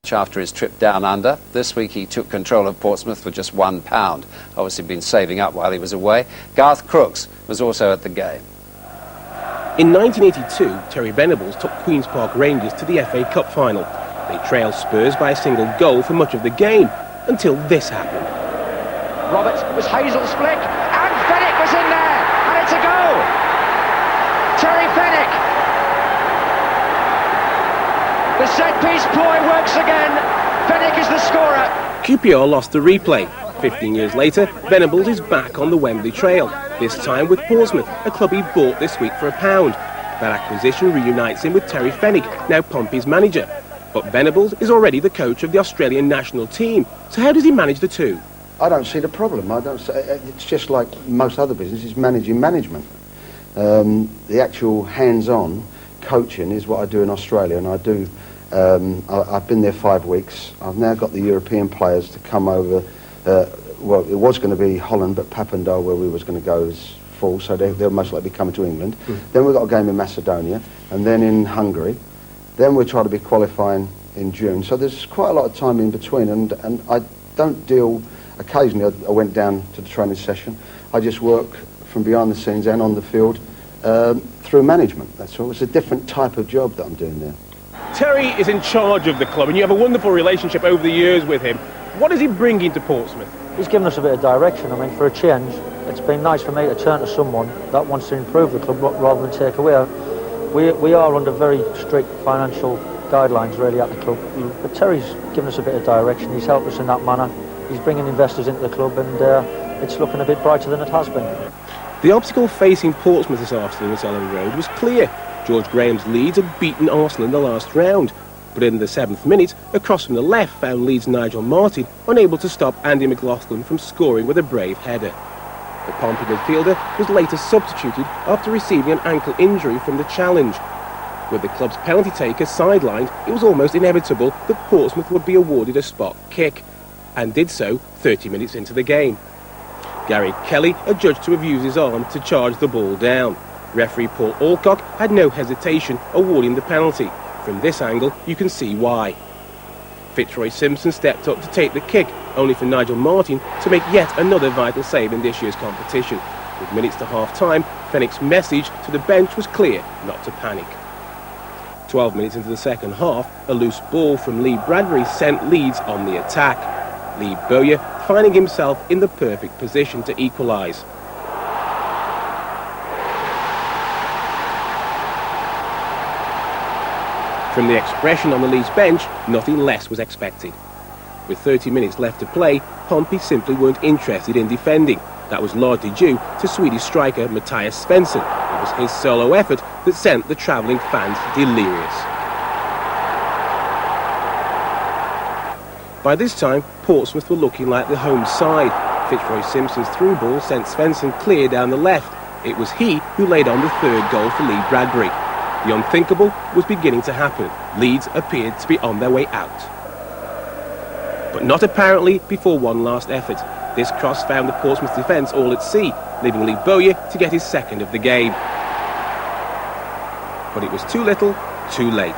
match after his trip down under. This week he took control of Portsmouth for just £1. Obviously been saving up while he was away. Garth Crooks was also at the game. In 1982, Terry Venables took Queen's Park Rangers to the FA Cup final. They trailed Spurs by a single goal for much of the game, until this happened. Roberts was Hazel's flick, and Fenwick was in there, and it's a goal! Terry Fenwick! The set-piece ploy works again. Fenwick is the scorer. QPR lost the replay. 15 years later, Venables is back on the Wembley Trail, this time with Portsmouth, a club he bought this week for £1. That acquisition reunites him with Terry Fenwick, now Pompey's manager. But Venables is already the coach of the Australian national team, so how does he manage the two? I don't see the problem. It's just like most other businesses, managing management. The actual hands-on coaching is what I do in Australia, and I've been there 5 weeks. I've now got the European players to come over. Well, it was going to be Holland, but Papendal, where we was going to go, is full, so they'll most likely be coming to England. Then we've got a game in Macedonia, and then in Hungary. Then we'll try to be qualifying in June. So there's quite a lot of time in between, and I don't deal. Occasionally, I went down to the training session. I just work from behind the scenes and on the field through management. That's all. It's a different type of job that I'm doing there. Terry is in charge of the club, and you have a wonderful relationship over the years with him. What is he bringing to Portsmouth? He's given us a bit of direction. I mean, for a change, it's been nice for me to turn to someone that wants to improve the club rather than take away. We are under very strict financial guidelines, really, at the club. But Terry's given us a bit of direction. He's helped us in that manner. He's bringing investors into the club, and it's looking a bit brighter than it has been. The obstacle facing Portsmouth this afternoon at Elland Road was clear. George Graham's Leeds had beaten Arsenal in the last round. But in the 7th minute, across from the left found Leeds' Nigel Martin unable to stop Andy McLaughlin from scoring with a brave header. The Pompey midfielder was later substituted after receiving an ankle injury from the challenge. With the club's penalty taker sidelined, it was almost inevitable that Portsmouth would be awarded a spot kick, and did so 30 minutes into the game. Gary Kelly adjudged to have used his arm to charge the ball down. Referee Paul Alcock had no hesitation awarding the penalty. From this angle, you can see why. Fitzroy Simpson stepped up to take the kick, only for Nigel Martin to make yet another vital save in this year's competition. With minutes to half-time, Fenwick's message to the bench was clear: not to panic. 12 minutes into the second half, a loose ball from Lee Bradbury sent Leeds on the attack. Lee Bowyer finding himself in the perfect position to equalise. From the expression on the Leeds bench, nothing less was expected. With 30 minutes left to play, Pompey simply weren't interested in defending. That was largely due to Swedish striker Matthias Svensson. It was his solo effort that sent the travelling fans delirious. By this time, Portsmouth were looking like the home side. Fitzroy Simpson's through ball sent Svensson clear down the left. It was he who laid on the third goal for Lee Bradbury. The unthinkable was beginning to happen. Leeds appeared to be on their way out. But not apparently before one last effort. This cross found the Portsmouth defence all at sea, leaving Lee Bowyer to get his second of the game. But it was too little, too late.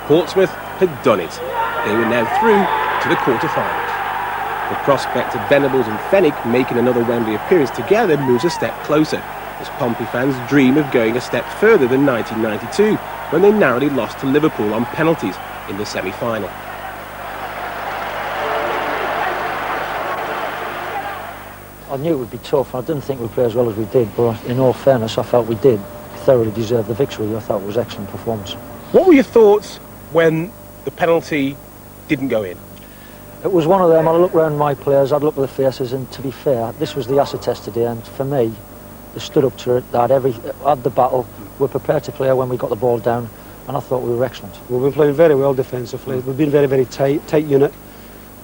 Portsmouth had done it. They were now through to the quarter-finals. The prospect of Venables and Fenwick making another Wembley appearance together moves a step closer, as Pompey fans dream of going a step further than 1992, when they narrowly lost to Liverpool on penalties in the semi-final. I knew it would be tough. I didn't think we'd play as well as we did, but in all fairness, I felt we did. We thoroughly deserved the victory. I thought it was an excellent performance. What were your thoughts when the penalty didn't go in? It was one of them. I'd look around my players, I'd look at the faces, and to be fair, this was the acid test today, and for me, they stood up to it. They had the battle. We were prepared to play when we got the ball down, and I thought we were excellent. Well, we've played very well defensively. We've been very, very tight unit.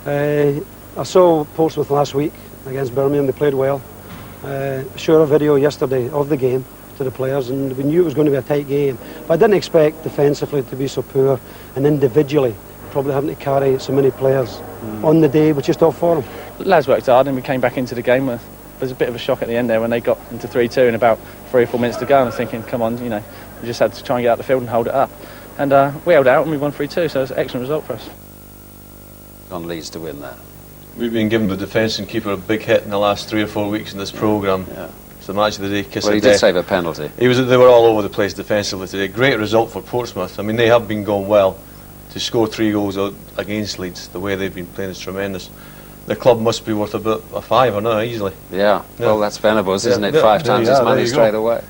I saw Portsmouth last week against Birmingham. They played well. Showed a video yesterday of the game to the players, and we knew it was going to be a tight game. But I didn't expect defensively to be so poor, and individually probably having to carry so many players on the day, which is tough for them. The lads worked hard, and we came back into the game. There was a bit of a shock at the end there when they got into 3-2 in about 3 or 4 minutes to go, and I was thinking, come on, we just had to try and get out the field and hold it up. and we held out and we won 3-2, so it's an excellent result for us. On Leeds to win that. We've been giving the defence and keeper a big hit in the last 3 or 4 weeks in this programme. Yeah. It's the match of the day, kiss Well, of he death. did save a penalty. They were all over the place defensively today. Great result for Portsmouth. I mean, they have been going well. To score 3 goals against Leeds, the way they've been playing is tremendous. The club must be worth about a fiver now, easily. Yeah. Well, that's Venables, isn't it? Yeah. 5 times Yeah, his there money you go. straight away.